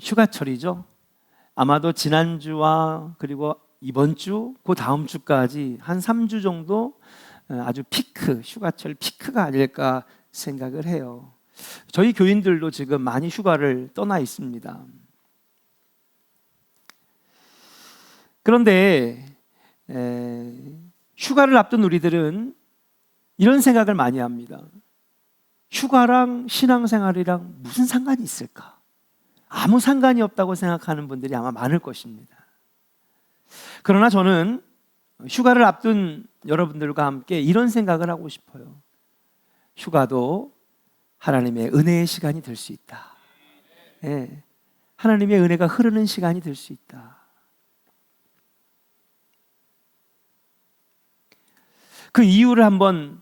휴가철이죠. 아마도 지난주와 그리고 이번 주, 그 다음 주까지 한 3주 정도 아주 피크, 휴가철 피크가 아닐까 생각을 해요. 저희 교인들도 지금 많이 휴가를 떠나 있습니다. 그런데 휴가를 앞둔 우리들은 이런 생각을 많이 합니다. 휴가랑 신앙생활이랑 무슨 상관이 있을까? 아무 상관이 없다고 생각하는 분들이 아마 많을 것입니다. 그러나 저는 휴가를 앞둔 여러분들과 함께 이런 생각을 하고 싶어요. 휴가도 하나님의 은혜의 시간이 될 수 있다. 예, 하나님의 은혜가 흐르는 시간이 될 수 있다. 그 이유를 한번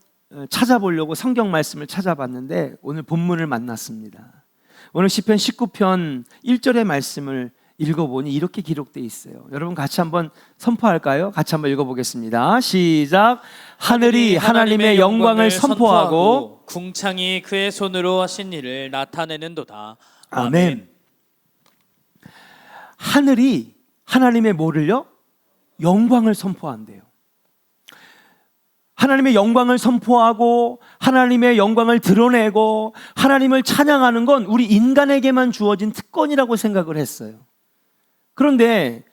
찾아보려고 성경 말씀을 찾아봤는데 오늘 본문을 만났습니다. 오늘 시편 19편 1절의 말씀을 읽어보니 이렇게 기록되어 있어요. 여러분 같이 한번 선포할까요? 같이 한번 읽어보겠습니다. 시작. 하늘이 하나님의 영광을 선포하고 궁창이 그의 손으로 하신 일을 나타내는도다. 아멘. 하늘이 하나님의 뭐를요? 영광을 선포한대요. 하나님의 영광을 선포하고 하나님의 영광을 드러내고 하나님을 찬양하는 건 우리 인간에게만 주어진 특권이라고 생각을 했어요. 그런데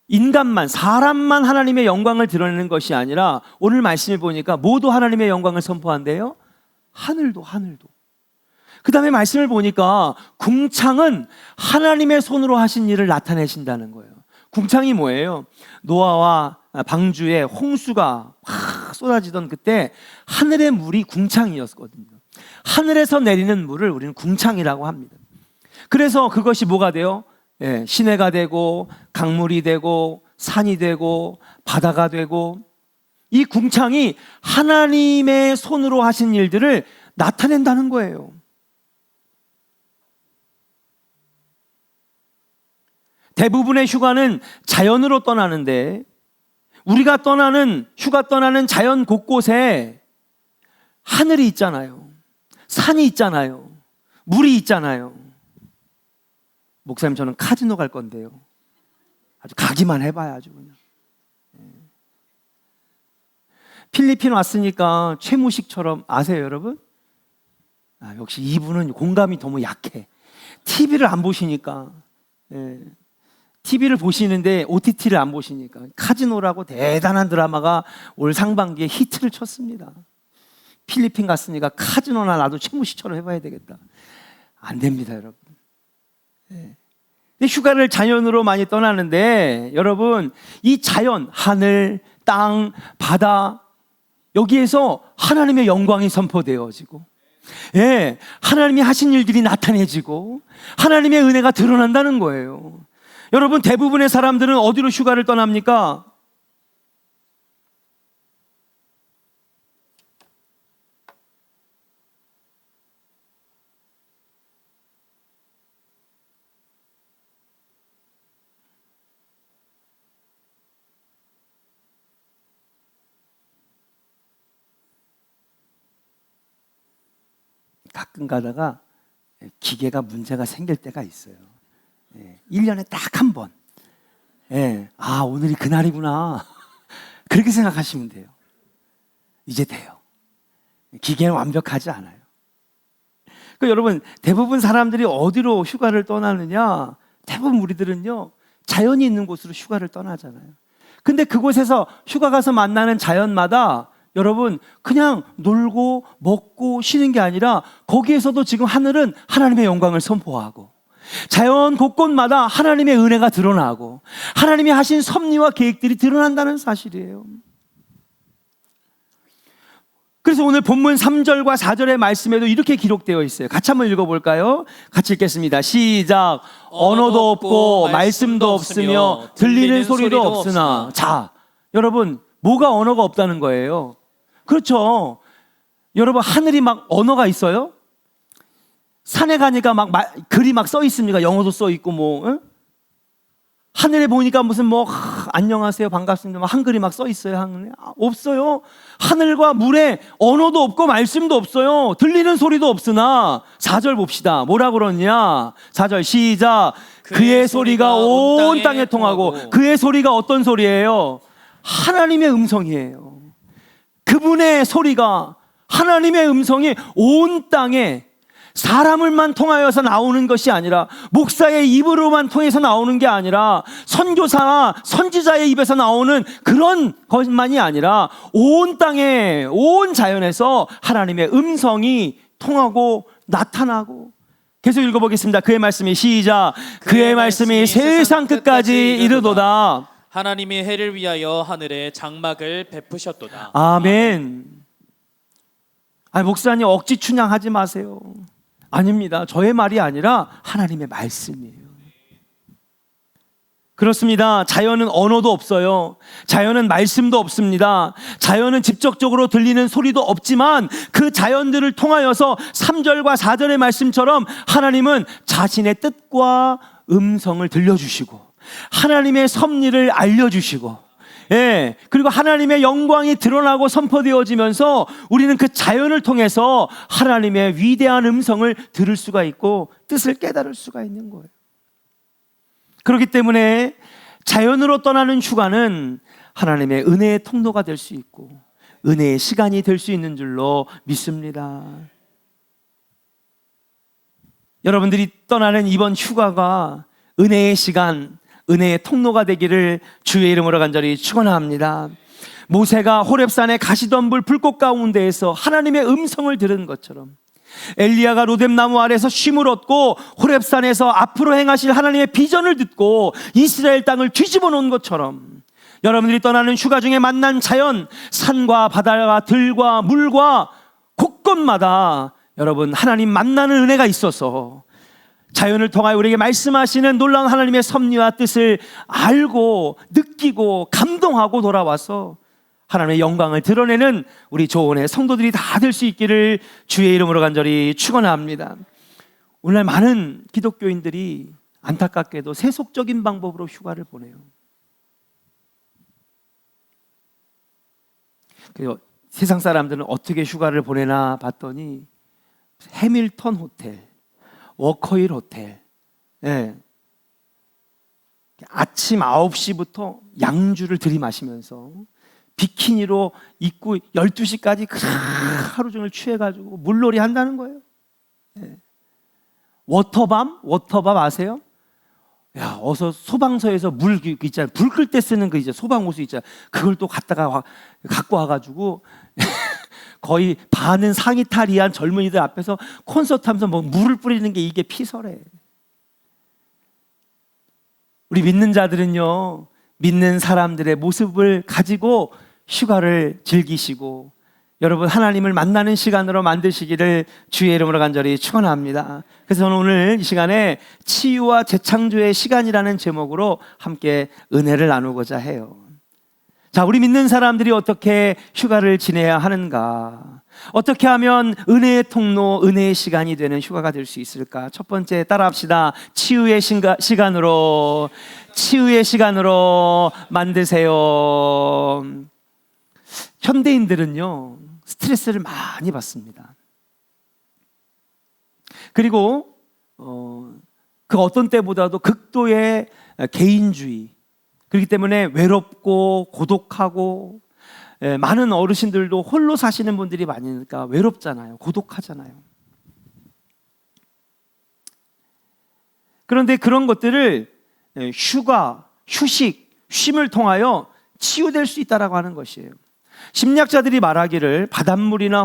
인간만, 사람만 하나님의 영광을 드러내는 것이 아니라 오늘 말씀을 보니까 모두 하나님의 영광을 선포한대요. 하늘도. 그 다음에 말씀을 보니까 궁창은 하나님의 손으로 하신 일을 나타내신다는 거예요. 궁창이 뭐예요? 노아와 방주에 홍수가 확 쏟아지던 그때 하늘의 물이 궁창이었거든요. 하늘에서 내리는 물을 우리는 궁창이라고 합니다. 그래서 그것이 뭐가 돼요? 시내가 되고 강물이 되고 산이 되고 바다가 되고, 이 궁창이 하나님의 손으로 하신 일들을 나타낸다는 거예요. 대부분의 휴가는 자연으로 떠나는데 우리가 휴가 떠나는 자연 곳곳에 하늘이 있잖아요. 산이 있잖아요. 물이 있잖아요. 목사님, 저는 카지노 갈 건데요. 아주 가기만 해봐야 아주 그냥. 필리핀 왔으니까 최무식처럼 아세요, 여러분? 역시 이분은 공감이 너무 약해. TV를 안 보시니까. TV를 보시는데 OTT를 안 보시니까. 카지노라고 대단한 드라마가 올 상반기에 히트를 쳤습니다. 필리핀 갔으니까 카지노나 나도 최무식처럼 해봐야 되겠다. 안 됩니다, 여러분. 휴가를 자연으로 많이 떠나는데 여러분, 이 자연, 하늘, 땅, 바다, 여기에서 하나님의 영광이 선포되어지고, 하나님이 하신 일들이 나타내지고 하나님의 은혜가 드러난다는 거예요. 여러분, 대부분의 사람들은 어디로 휴가를 떠납니까? 가끔 가다가 기계가 문제가 생길 때가 있어요. 1년에 딱 한 번. 오늘이 그날이구나. 그렇게 생각하시면 돼요. 이제 돼요. 기계는 완벽하지 않아요. 여러분, 대부분 사람들이 어디로 휴가를 떠나느냐? 대부분 우리들은요, 자연이 있는 곳으로 휴가를 떠나잖아요. 근데 그곳에서 휴가 가서 만나는 자연마다 여러분, 그냥 놀고 먹고 쉬는 게 아니라 거기에서도 지금 하늘은 하나님의 영광을 선포하고 자연 곳곳마다 하나님의 은혜가 드러나고 하나님이 하신 섭리와 계획들이 드러난다는 사실이에요. 그래서 오늘 본문 3절과 4절의 말씀에도 이렇게 기록되어 있어요. 같이 한번 읽어볼까요? 같이 읽겠습니다. 시작. 언어도 없고 말씀도 없으며 들리는 소리도 없으나. 자, 여러분, 뭐가 언어가 없다는 거예요? 그렇죠. 여러분, 하늘이 막 언어가 있어요? 산에 가니까 막 글이 막 써 있습니까? 영어도 써 있고 하늘에 보니까 무슨 안녕하세요, 반갑습니다, 한글이 막 써 있어요? 하늘에? 없어요. 하늘과 물에 언어도 없고 말씀도 없어요. 들리는 소리도 없으나. 4절 봅시다. 뭐라 그러냐? 4절 시작. 그의 소리가 온 땅에 통하고, 그의 소리가 어떤 소리예요? 하나님의 음성이에요. 그분의 소리가, 하나님의 음성이 온 땅에 사람을만 통하여서 나오는 것이 아니라, 목사의 입으로만 통해서 나오는 게 아니라, 선교사나 선지자의 입에서 나오는 그런 것만이 아니라, 온 땅에, 온 자연에서 하나님의 음성이 통하고 나타나고. 계속 읽어보겠습니다. 그의 말씀이, 시작. 그의 말씀이 세상 끝까지 이르도다. 하나님이 해를 위하여 하늘에 장막을 베푸셨도다. 아멘. 아니, 목사님 억지 춘향하지 마세요. 아닙니다. 저의 말이 아니라 하나님의 말씀이에요. 그렇습니다. 자연은 언어도 없어요. 자연은 말씀도 없습니다. 자연은 직접적으로 들리는 소리도 없지만, 그 자연들을 통하여서 3절과 4절의 말씀처럼 하나님은 자신의 뜻과 음성을 들려주시고, 하나님의 섭리를 알려주시고, 그리고 하나님의 영광이 드러나고 선포되어지면서 우리는 그 자연을 통해서 하나님의 위대한 음성을 들을 수가 있고 뜻을 깨달을 수가 있는 거예요. 그렇기 때문에 자연으로 떠나는 휴가는 하나님의 은혜의 통로가 될 수 있고 은혜의 시간이 될 수 있는 줄로 믿습니다. 여러분들이 떠나는 이번 휴가가 은혜의 시간, 은혜의 통로가 되기를 주의 이름으로 간절히 축원합니다. 모세가 호렙산의 가시덤불 불꽃 가운데에서 하나님의 음성을 들은 것처럼, 엘리야가 로뎀나무 아래서 쉼을 얻고 호렙산에서 앞으로 행하실 하나님의 비전을 듣고 이스라엘 땅을 뒤집어 놓은 것처럼, 여러분들이 떠나는 휴가 중에 만난 자연, 산과 바다와 들과 물과 곳곳마다 여러분 하나님 만나는 은혜가 있어서 자연을 통하여 우리에게 말씀하시는 놀라운 하나님의 섭리와 뜻을 알고 느끼고 감동하고 돌아와서 하나님의 영광을 드러내는 우리 조원의 성도들이 다 될 수 있기를 주의 이름으로 간절히 축원합니다. 오늘날 많은 기독교인들이 안타깝게도 세속적인 방법으로 휴가를 보내요. 그래서 세상 사람들은 어떻게 휴가를 보내나 봤더니 해밀턴 호텔, 워커힐 호텔, 아침 9시부터 양주를 들이마시면서 비키니로 입고 12시까지 하루 종일 취해가지고 물놀이 한다는 거예요. 워터밤 아세요? 야, 어서 소방서에서 물 있잖아요. 불 끌 때 쓰는 그 이제 소방호수 있잖아요. 그걸 또 갖고 와가지고 거의 반은 상의 탈의한 젊은이들 앞에서 콘서트 하면서 뭐 물을 뿌리는 게 이게 피설해. 우리 믿는 자들은요, 믿는 사람들의 모습을 가지고 휴가를 즐기시고 여러분 하나님을 만나는 시간으로 만드시기를 주의 이름으로 간절히 축원합니다. 그래서 저는 오늘 이 시간에 치유와 재창조의 시간이라는 제목으로 함께 은혜를 나누고자 해요. 자, 우리 믿는 사람들이 어떻게 휴가를 지내야 하는가? 어떻게 하면 은혜의 통로, 은혜의 시간이 되는 휴가가 될 수 있을까? 첫 번째 따라합시다. 치유의 시간으로 만드세요. 현대인들은요, 스트레스를 많이 받습니다. 그리고 그 어떤 때보다도 극도의 개인주의, 그렇기 때문에 외롭고 고독하고, 많은 어르신들도 홀로 사시는 분들이 많으니까 외롭잖아요. 고독하잖아요. 그런데 그런 것들을 휴가, 휴식, 쉼을 통하여 치유될 수 있다라고 하는 것이에요. 심리학자들이 말하기를 바닷물이나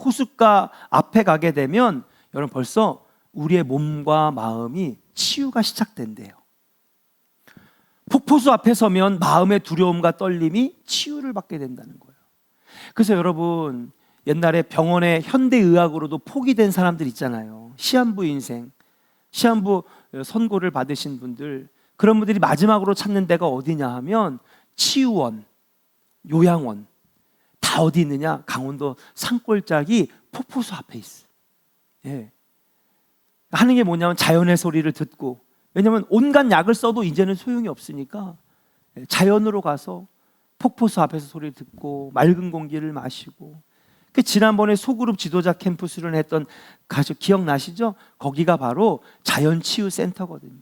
호숫가 앞에 가게 되면 여러분 벌써 우리의 몸과 마음이 치유가 시작된대요. 폭포수 앞에 서면 마음의 두려움과 떨림이 치유를 받게 된다는 거예요. 그래서 여러분 옛날에 병원에 현대의학으로도 포기된 사람들 있잖아요. 시한부 인생, 시한부 선고를 받으신 분들, 그런 분들이 마지막으로 찾는 데가 어디냐 하면 치유원, 요양원, 다 어디 있느냐? 강원도 산골짜기 폭포수 앞에 있어. 하는 게 뭐냐면 자연의 소리를 듣고, 왜냐하면 온갖 약을 써도 이제는 소용이 없으니까 자연으로 가서 폭포수 앞에서 소리를 듣고 맑은 공기를 마시고. 지난번에 소그룹 지도자 캠프 수련했던 가족 기억나시죠? 거기가 바로 자연치유센터거든요.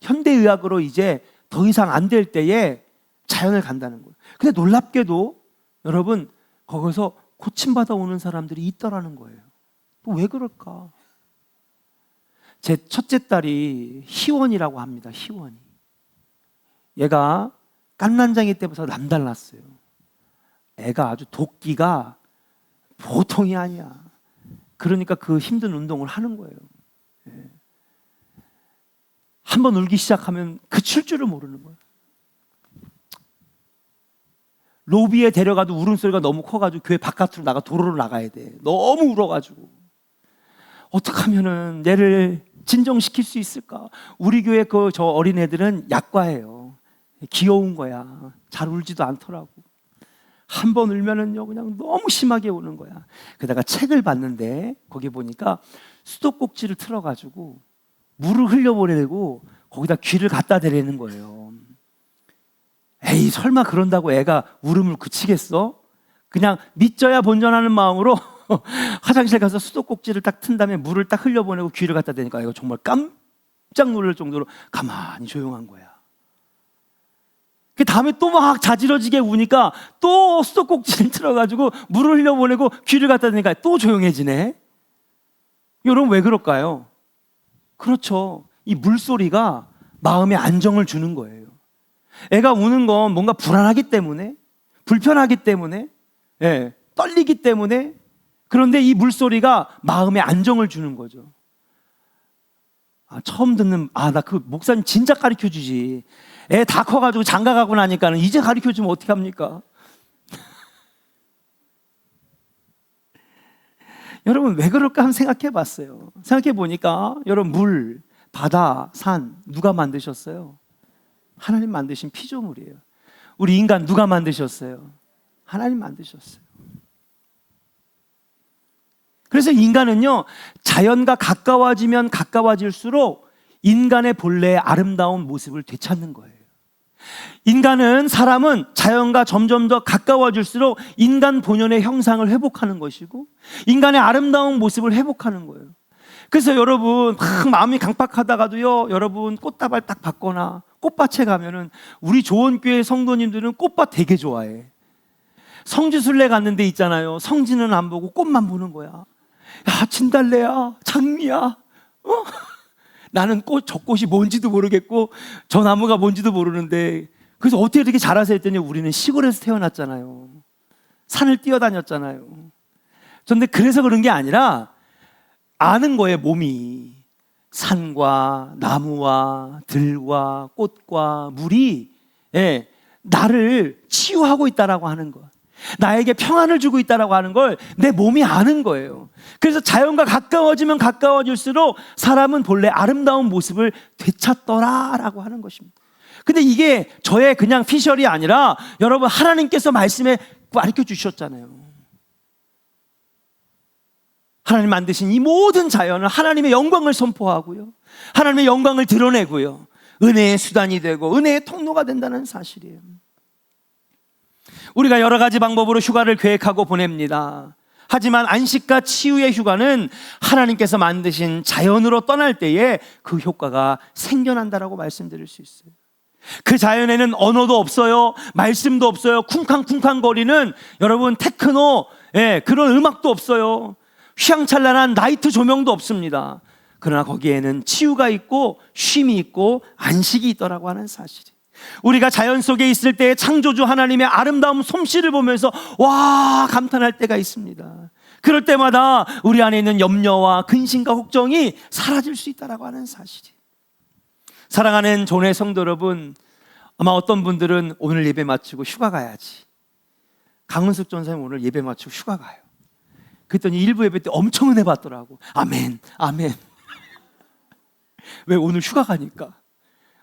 현대의학으로 이제 더 이상 안 될 때에 자연을 간다는 거예요. 근데 놀랍게도 여러분 거기서 고침받아 오는 사람들이 있더라는 거예요. 또 왜 그럴까? 제 첫째 딸이 희원이라고 합니다. 희원이. 얘가 깐난장이 때부터 남달랐어요. 애가 아주 도끼가 보통이 아니야. 그러니까 그 힘든 운동을 하는 거예요. 한번 울기 시작하면 그칠 줄을 모르는 거예요. 로비에 데려가도 울음소리가 너무 커가지고 교회 바깥으로 나가 도로로 나가야 돼. 너무 울어가지고. 어떻게 하면은 얘를 진정시킬 수 있을까? 우리 교회 저 어린애들은 약과예요. 귀여운 거야. 잘 울지도 않더라고. 한 번 울면은요 그냥 너무 심하게 우는 거야. 그러다가 책을 봤는데 거기 보니까 수도꼭지를 틀어가지고 물을 흘려보내고 거기다 귀를 갖다 대라는 거예요. 에이 설마 그런다고 애가 울음을 그치겠어? 그냥 믿져야 본전하는 마음으로 화장실 가서 수도꼭지를 딱 튼 다음에 물을 딱 흘려보내고 귀를 갖다 대니까 애가 정말 깜짝 놀랄 정도로 가만히 조용한 거야. 그 다음에 또 막 자지러지게 우니까 또 수도꼭지를 틀어가지고 물을 흘려보내고 귀를 갖다 대니까 또 조용해지네. 여러분 왜 그럴까요? 그렇죠. 이 물소리가 마음에 안정을 주는 거예요. 애가 우는 건 뭔가 불안하기 때문에, 불편하기 때문에, 떨리기 때문에. 그런데 이 물소리가 마음에 안정을 주는 거죠. 처음 듣는, 나 그 목사님 진짜 가르쳐 주지. 애 다 커가지고 장가 가고 나니까는 이제 가르쳐 주면 어떡합니까? 여러분 왜 그럴까 한번 생각해 봤어요. 생각해 보니까 여러분 물, 바다, 산 누가 만드셨어요? 하나님 만드신 피조물이에요. 우리 인간 누가 만드셨어요? 하나님 만드셨어요. 그래서 인간은요 자연과 가까워지면 가까워질수록 인간의 본래의 아름다운 모습을 되찾는 거예요. 사람은 자연과 점점 더 가까워질수록 인간 본연의 형상을 회복하는 것이고 인간의 아름다운 모습을 회복하는 거예요. 그래서 여러분 막 마음이 강팍하다가도요 여러분 꽃다발 딱 받거나 꽃밭에 가면은 우리 조원교회 성도님들은 꽃밭 되게 좋아해. 성지순례 갔는데 있잖아요. 성지는 안 보고 꽃만 보는 거야. 야 진달래야 장미야 나는 저 꽃이 뭔지도 모르겠고 저 나무가 뭔지도 모르는데 그래서 어떻게 이렇게 잘하세요 했더니 우리는 시골에서 태어났잖아요. 산을 뛰어다녔잖아요. 그런데 그래서 그런 게 아니라 아는 거예요. 몸이 산과 나무와 들과 꽃과 물이 나를 치유하고 있다라고 하는 거, 나에게 평안을 주고 있다라고 하는 걸 내 몸이 아는 거예요. 그래서 자연과 가까워지면 가까워질수록 사람은 본래 아름다운 모습을 되찾더라라고 하는 것입니다. 근데 이게 저의 그냥 피셜이 아니라 여러분 하나님께서 말씀에 가르쳐 주셨잖아요. 하나님 만드신 이 모든 자연은 하나님의 영광을 선포하고요, 하나님의 영광을 드러내고요, 은혜의 수단이 되고 은혜의 통로가 된다는 사실이에요. 우리가 여러 가지 방법으로 휴가를 계획하고 보냅니다. 하지만 안식과 치유의 휴가는 하나님께서 만드신 자연으로 떠날 때에 그 효과가 생겨난다라고 말씀드릴 수 있어요. 그 자연에는 언어도 없어요, 말씀도 없어요, 쿵쾅쿵쾅거리는 여러분 테크노 그런 음악도 없어요, 휘황찬란한 나이트 조명도 없습니다. 그러나 거기에는 치유가 있고 쉼이 있고 안식이 있더라고 하는 사실이, 우리가 자연 속에 있을 때 창조주 하나님의 아름다운 솜씨를 보면서 와 감탄할 때가 있습니다. 그럴 때마다 우리 안에 있는 염려와 근심과 걱정이 사라질 수 있다라고 하는 사실이. 사랑하는 존의 성도 여러분, 아마 어떤 분들은 오늘 예배 마치고 휴가 가야지, 강은숙 전사님 오늘 예배 마치고 휴가 가요. 그랬더니 일부 예배 때 엄청 은혜 받더라고. 아멘 아멘. 왜? 오늘 휴가 가니까.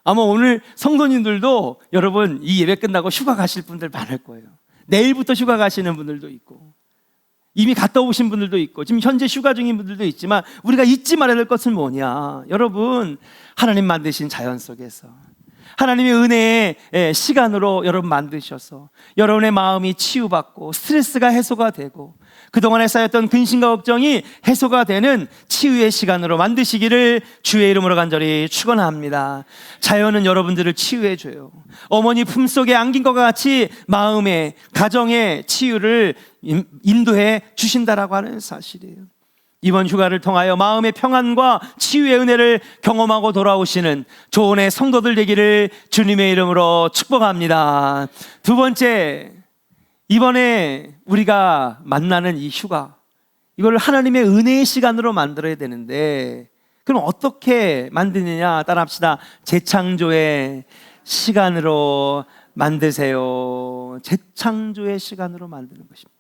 아마 오늘 성도님들도 여러분 이 예배 끝나고 휴가 가실 분들 많을 거예요. 내일부터 휴가 가시는 분들도 있고 이미 갔다 오신 분들도 있고 지금 현재 휴가 중인 분들도 있지만 우리가 잊지 말아야 될 것은 뭐냐? 여러분 하나님 만드신 자연 속에서 하나님의 은혜의 시간으로 여러분 만드셔서 여러분의 마음이 치유받고 스트레스가 해소가 되고 그동안에 쌓였던 근심과 걱정이 해소가 되는 치유의 시간으로 만드시기를 주의 이름으로 간절히 축원합니다. 자연은 여러분들을 치유해줘요. 어머니 품속에 안긴 것과 같이 마음의 가정의 치유를 인도해 주신다라고 하는 사실이에요. 이번 휴가를 통하여 마음의 평안과 치유의 은혜를 경험하고 돌아오시는 조언의 성도들 되기를 주님의 이름으로 축복합니다. 두 번째, 이번에 우리가 만나는 이 휴가, 이걸 하나님의 은혜의 시간으로 만들어야 되는데 그럼 어떻게 만드느냐? 따라합시다. 재창조의 시간으로 만드세요. 재창조의 시간으로 만드는 것입니다.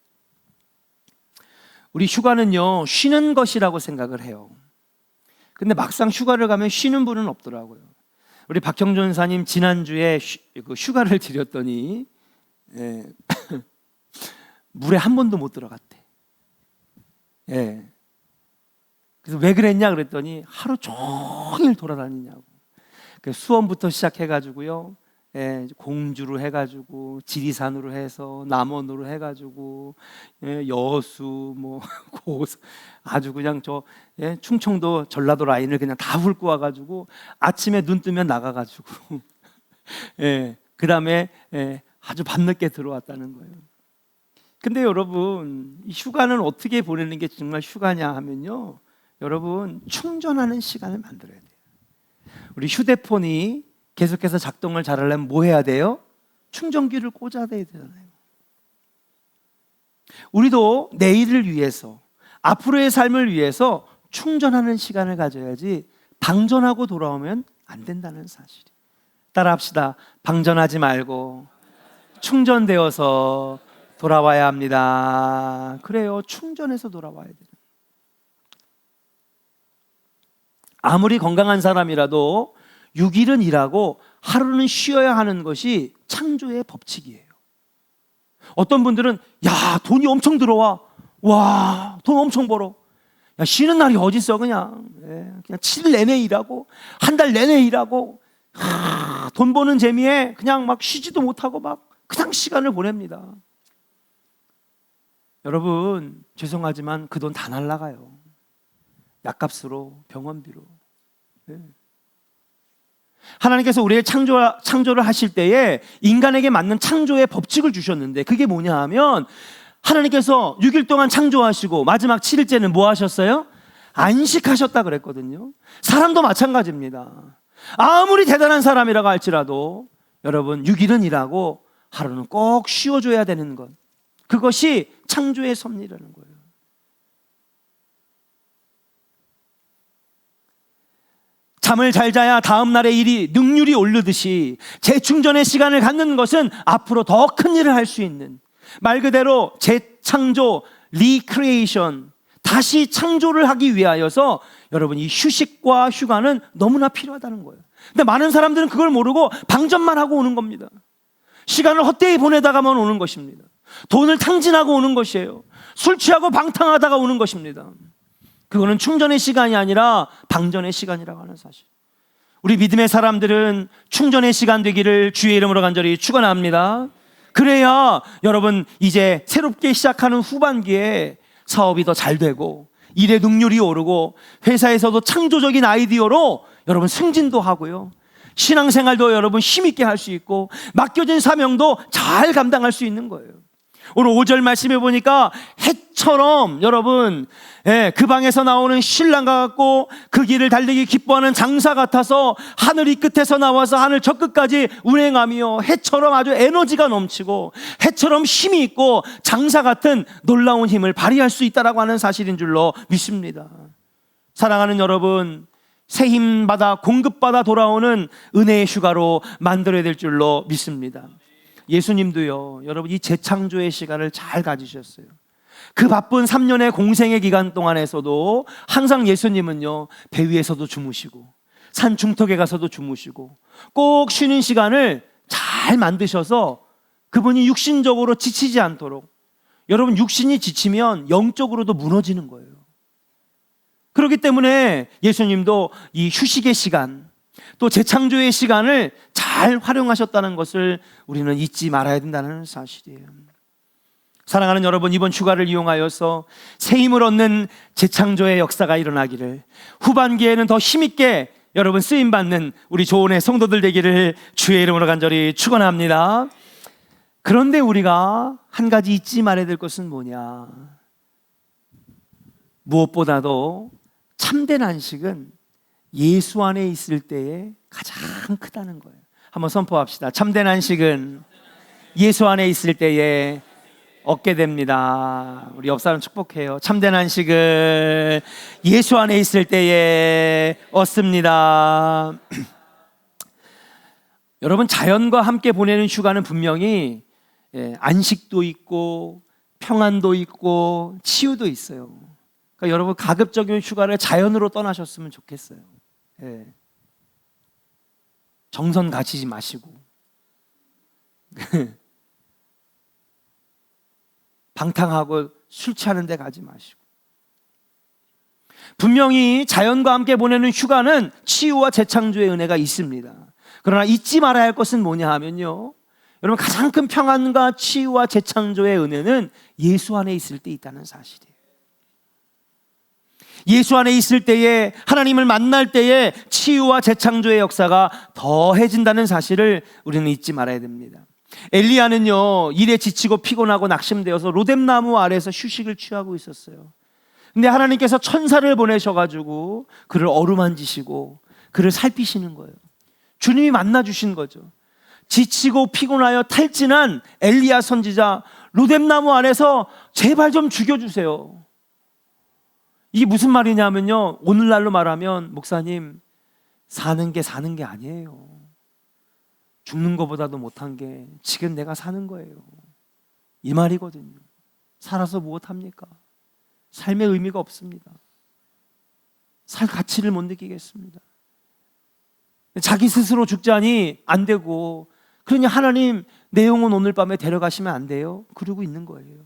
우리 휴가는요, 쉬는 것이라고 생각을 해요. 근데 막상 휴가를 가면 쉬는 분은 없더라고요. 우리 박형준 사님 지난주에 휴가를 드렸더니 물에 한 번도 못 들어갔대. 그래서 왜 그랬냐 그랬더니 하루 종일 돌아다니냐고. 수원부터 시작해가지고요, 공주로 해가지고 지리산으로 해서 남원으로 해가지고 여수 뭐 고수 아주 그냥 충청도 전라도 라인을 그냥 다 훑고 와가지고 아침에 눈 뜨면 나가가지고 그 다음에 아주 밤늦게 들어왔다는 거예요. 근데 여러분, 이 휴가는 어떻게 보내는 게 정말 휴가냐 하면요, 여러분 충전하는 시간을 만들어야 돼요. 우리 휴대폰이 계속해서 작동을 잘하려면 뭐 해야 돼요? 충전기를 꽂아야 되잖아요. 우리도 내일을 위해서, 앞으로의 삶을 위해서 충전하는 시간을 가져야지 방전하고 돌아오면 안 된다는 사실이. 따라합시다. 방전하지 말고 충전되어서 돌아와야 합니다. 그래요. 충전해서 돌아와야 돼요. 아무리 건강한 사람이라도 6일은 일하고 하루는 쉬어야 하는 것이 창조의 법칙이에요. 어떤 분들은 야, 돈이 엄청 들어와. 와, 돈 엄청 벌어. 야, 쉬는 날이 어디 있어. 그냥 7일 내내 일하고 한 달 내내 일하고 돈 버는 재미에 그냥 막 쉬지도 못하고 막 그냥 시간을 보냅니다. 여러분, 죄송하지만 그 돈 다 날라가요. 약값으로, 병원비로. 하나님께서 우리의 창조를 하실 때에 인간에게 맞는 창조의 법칙을 주셨는데 그게 뭐냐 하면 하나님께서 6일 동안 창조하시고 마지막 7일째는 뭐 하셨어요? 안식하셨다 그랬거든요. 사람도 마찬가지입니다. 아무리 대단한 사람이라고 할지라도 여러분 6일은 일하고 하루는 꼭 쉬어줘야 되는 것, 그것이 창조의 섭리라는 거예요. 잠을 잘 자야 다음 날의 일이 능률이 오르듯이 재충전의 시간을 갖는 것은 앞으로 더 큰 일을 할 수 있는, 말 그대로 재창조, 리크리에이션, 다시 창조를 하기 위하여서 여러분 이 휴식과 휴가는 너무나 필요하다는 거예요. 근데 많은 사람들은 그걸 모르고 방전만 하고 오는 겁니다. 시간을 헛되이 보내다가만 오는 것입니다. 돈을 탕진하고 오는 것이에요. 술 취하고 방탕하다가 오는 것입니다. 그거는 충전의 시간이 아니라 방전의 시간이라고 하는 사실. 우리 믿음의 사람들은 충전의 시간 되기를 주의 이름으로 간절히 축원합니다. 그래야 여러분 이제 새롭게 시작하는 후반기에 사업이 더 잘 되고 일의 능률이 오르고 회사에서도 창조적인 아이디어로 여러분 승진도 하고요, 신앙생활도 여러분 힘있게 할 수 있고 맡겨진 사명도 잘 감당할 수 있는 거예요. 오늘 5절 말씀해 보니까 해처럼 여러분 그 방에서 나오는 신랑과 같고 그 길을 달리기 기뻐하는 장사 같아서 하늘 이 끝에서 나와서 하늘 저 끝까지 운행하며 해처럼 아주 에너지가 넘치고 해처럼 힘이 있고 장사 같은 놀라운 힘을 발휘할 수 있다라고 하는 사실인 줄로 믿습니다. 사랑하는 여러분, 새 힘 받아 공급받아 돌아오는 은혜의 휴가로 만들어야 될 줄로 믿습니다. 예수님도요, 여러분 이 재창조의 시간을 잘 가지셨어요. 그 바쁜 3년의 공생의 기간 동안에서도 항상 예수님은요, 배 위에서도 주무시고 산 중턱에 가서도 주무시고 꼭 쉬는 시간을 잘 만드셔서 그분이 육신적으로 지치지 않도록, 여러분 육신이 지치면 영적으로도 무너지는 거예요. 그렇기 때문에 예수님도 이 휴식의 시간, 또 재창조의 시간을 잘 활용하셨다는 것을 우리는 잊지 말아야 된다는 사실이에요. 사랑하는 여러분, 이번 휴가를 이용하여서 새 힘을 얻는 재창조의 역사가 일어나기를, 후반기에는 더 힘있게 여러분 쓰임받는 우리 조은의 성도들 되기를 주의 이름으로 간절히 축원합니다. 그런데 우리가 한 가지 잊지 말아야 될 것은 뭐냐? 무엇보다도 참된 안식은 예수 안에 있을 때에 가장 크다는 거예요. 한번 선포합시다. 참된 안식은 예수 안에 있을 때에 얻게 됩니다. 우리 옆 사람 축복해요. 참된 안식을 예수 안에 있을 때에 얻습니다. 여러분, 자연과 함께 보내는 휴가는 분명히 안식도 있고 평안도 있고 치유도 있어요. 그러니까 여러분, 가급적이면 휴가를 자연으로 떠나셨으면 좋겠어요. 정선 가지지 마시고 방탕하고 술 취하는 데 가지 마시고. 분명히 자연과 함께 보내는 휴가는 치유와 재창조의 은혜가 있습니다. 그러나 잊지 말아야 할 것은 뭐냐 하면요, 여러분, 가장 큰 평안과 치유와 재창조의 은혜는 예수 안에 있을 때 있다는 사실이에요. 예수 안에 있을 때에, 하나님을 만날 때에 치유와 재창조의 역사가 더해진다는 사실을 우리는 잊지 말아야 됩니다. 엘리야는요, 일에 지치고 피곤하고 낙심되어서 로뎀나무 아래에서 휴식을 취하고 있었어요. 근데 하나님께서 천사를 보내셔가지고 그를 어루만지시고 그를 살피시는 거예요. 주님이 만나주신 거죠. 지치고 피곤하여 탈진한 엘리야 선지자, 로뎀나무 아래서 제발 좀 죽여주세요. 이게 무슨 말이냐면요, 오늘날로 말하면, 목사님, 사는 게 아니에요. 죽는 것보다도 못한 게 지금 내가 사는 거예요. 이 말이거든요. 살아서 무엇합니까? 삶의 의미가 없습니다. 살 가치를 못 느끼겠습니다. 자기 스스로 죽자니 안 되고, 그러니 하나님, 내 영혼 오늘 밤에 데려가시면 안 돼요? 그러고 있는 거예요.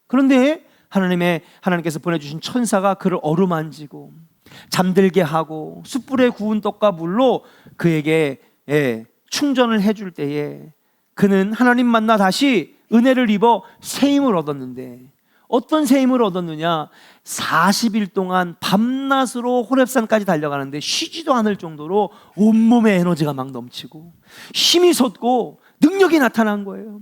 그런데 하나님께서 보내주신 천사가 그를 어루만지고 잠들게 하고 숯불에 구운 떡과 물로 그에게 충전을 해줄 때에 그는 하나님 만나 다시 은혜를 입어 새 힘을 얻었는데, 어떤 새 힘을 얻었느냐? 40일 동안 밤낮으로 호렙산까지 달려가는데 쉬지도 않을 정도로 온몸에 에너지가 막 넘치고 힘이 솟고 능력이 나타난 거예요.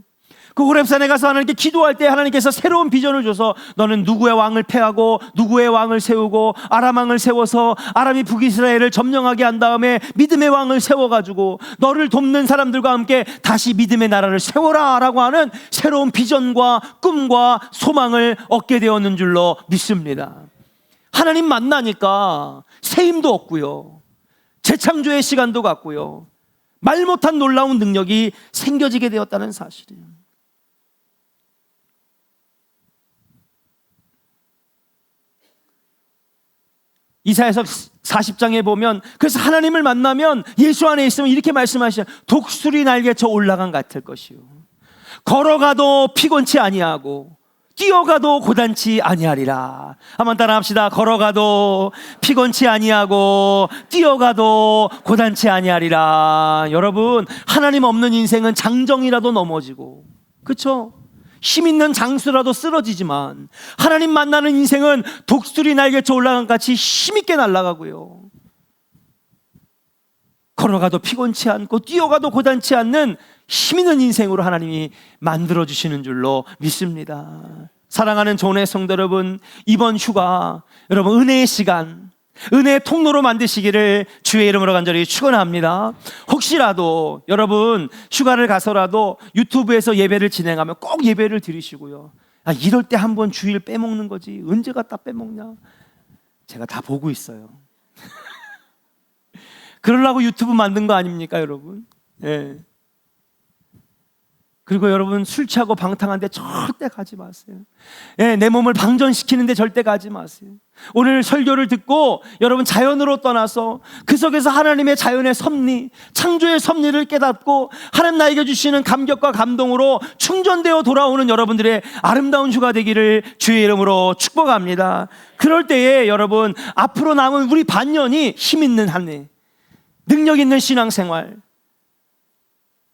그 호렙산에 가서 하나님께 기도할 때 하나님께서 새로운 비전을 줘서, 너는 누구의 왕을 패하고 누구의 왕을 세우고 아람 왕을 세워서 아람이 북이스라엘을 점령하게 한 다음에 믿음의 왕을 세워가지고 너를 돕는 사람들과 함께 다시 믿음의 나라를 세워라 라고 하는 새로운 비전과 꿈과 소망을 얻게 되었는 줄로 믿습니다. 하나님 만나니까 새 힘도 얻고요, 재창조의 시간도 갖고요, 말 못한 놀라운 능력이 생겨지게 되었다는 사실이에요. 이사야서 40장에 보면, 그래서 하나님을 만나면 예수 안에 있으면 이렇게 말씀하시죠. 독수리 날개쳐 올라간 같을 것이요, 걸어가도 피곤치 아니하고 뛰어가도 고단치 아니하리라. 한번 따라합시다. 걸어가도 피곤치 아니하고 뛰어가도 고단치 아니하리라. 여러분, 하나님 없는 인생은 장정이라도 넘어지고, 그렇죠? 힘 있는 장수라도 쓰러지지만 하나님 만나는 인생은 독수리 날개쳐 올라간 같이 힘있게 날아가고요, 걸어가도 피곤치 않고 뛰어가도 고단치 않는 힘있는 인생으로 하나님이 만들어주시는 줄로 믿습니다. 사랑하는 조은의 성도 여러분, 이번 휴가 여러분 은혜의 시간, 은혜의 통로로 만드시기를 주의 이름으로 간절히 축원합니다. 혹시라도 여러분 휴가를 가서라도 유튜브에서 예배를 진행하면 꼭 예배를 드리시고요. 이럴 때 한번 주일 빼먹는 거지 언제 갖다 빼먹냐, 제가 다 보고 있어요. 그러려고 유튜브 만든 거 아닙니까 여러분? 그리고 여러분, 술 취하고 방탕한데 절대 가지 마세요. 내 몸을 방전시키는데 절대 가지 마세요. 오늘 설교를 듣고 여러분 자연으로 떠나서 그 속에서 하나님의 자연의 섭리, 창조의 섭리를 깨닫고 하나님 나에게 주시는 감격과 감동으로 충전되어 돌아오는 여러분들의 아름다운 휴가 되기를 주의 이름으로 축복합니다. 그럴 때에 여러분, 앞으로 남은 우리 반년이 힘있는 한 해, 능력 있는 신앙생활,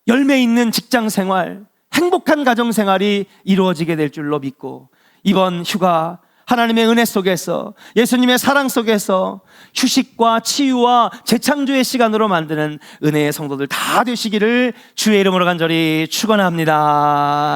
열매 있는 직장생활, 행복한 가정생활이 이루어지게 될 줄로 믿고 이번 휴가 하나님의 은혜 속에서 예수님의 사랑 속에서 휴식과 치유와 재창조의 시간으로 만드는 은혜의 성도들 다 되시기를 주의 이름으로 간절히 축원합니다.